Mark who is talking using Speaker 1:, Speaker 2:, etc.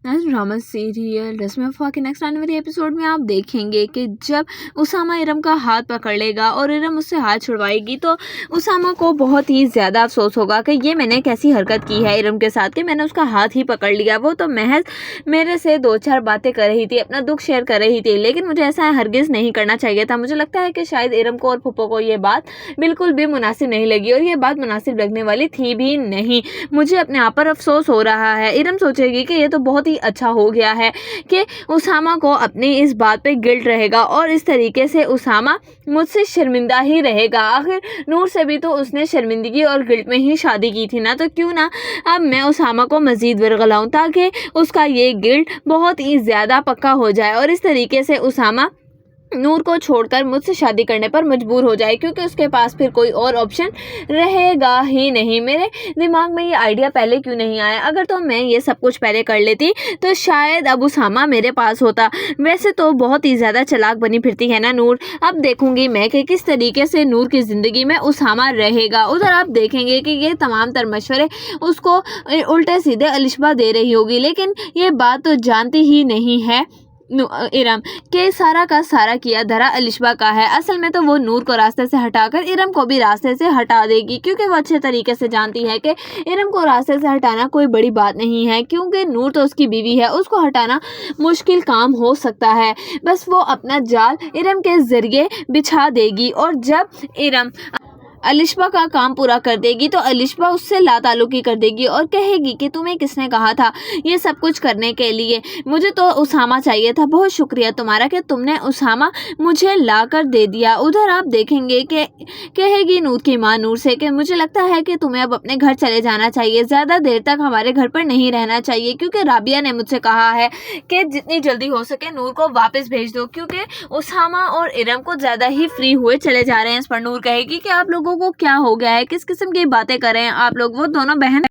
Speaker 1: Drama serial रस्म वफ़ा के next आने वाले एपिसोड में आप देखेंगे कि जब उसामा इरम का हाथ पकड़ लेगा और इरम उससे हाथ छुड़वाएगी तो उसामा को बहुत ही ज़्यादा अफसोस होगा कि ये मैंने कैसी हरकत की है इरम के साथ कि मैंने उसका हाथ ही पकड़ लिया। वो तो महज मेरे से 2-4 बातें कर रही थी, अपना दुख शेयर कर रही थी, लेकिन मुझे ऐसा हरगिज़ नहीं करना चाहिए था। मुझे लगता है कि शायद इरम को और फुप्पो को ये बात बिल्कुल भी मुनासिब नहीं लगी और ये बात मुनासिब लगने वाली थी भी नहीं। मुझे अपने आप पर अफसोस हो रहा है। इरम सोचेगी कि ये तो बहुत ही अच्छा हो गया है कि उसामा को अपनी इस बात पे गिल्ट रहेगा और इस तरीके से उसामा मुझसे शर्मिंदा ही रहेगा। आखिर नूर से भी तो उसने शर्मिंदगी और गिल्ट में ही शादी की थी ना, तो क्यों ना अब मैं उसामा को मज़ीद वर्गलाऊं ताकि उसका ये गिल्ट बहुत ही ज़्यादा पक्का हो जाए और इस तरीके से उसामा नूर को छोड़कर मुझसे शादी करने पर मजबूर हो जाए, क्योंकि उसके पास फिर कोई और ऑप्शन रहेगा ही नहीं। मेरे दिमाग में ये आइडिया पहले क्यों नहीं आया? अगर तो मैं ये सब कुछ पहले कर लेती तो शायद अब उसामा मेरे पास होता। वैसे तो बहुत ही ज़्यादा चालाक बनी फिरती है ना नूर। अब देखूंगी मैं कि किस तरीके से नूर की ज़िंदगी में उसामा रहेगा। उधर आप देखेंगे कि ये तमाम तर मशवरे उसको उल्टे सीधे अलिशबा दे रही होगी, लेकिन ये बात तो जानती ही नहीं है इरम के सारा का सारा किया धरा अलिशबा का है। असल में तो वो नूर को रास्ते से हटाकर इरम को भी रास्ते से हटा देगी, क्योंकि वो अच्छे तरीके से जानती है कि इरम को रास्ते से हटाना कोई बड़ी बात नहीं है, क्योंकि नूर तो उसकी बीवी है, उसको हटाना मुश्किल काम हो सकता है। बस वो अपना जाल इरम के ज़रिए बिछा देगी और जब इरम अलिशबा का काम पूरा कर देगी तो अलिशबा उससे लाताल्लुकी कर देगी और कहेगी कि तुम्हें किसने कहा था ये सब कुछ करने के लिए? मुझे तो उसामा चाहिए था, बहुत शुक्रिया तुम्हारा कि तुमने उसामा मुझे ला कर दे दिया। उधर आप देखेंगे कि कहेगी नूर की माँ नूर से कि मुझे लगता है कि तुम्हें अब अपने घर चले जाना चाहिए, ज़्यादा देर तक हमारे घर पर नहीं रहना चाहिए, क्योंकि राबिया ने मुझसे कहा है कि जितनी जल्दी हो सके नूर को वापस भेज दो, क्योंकि उसामा और इरम को ज़्यादा ही फ्री हुए चले जा रहे हैं। इस पर नूर कहेगी कि आप लोगों को क्या हो गया है, किस किस्म की बातें कर रहे हैं आप लोग? वो दोनों बहन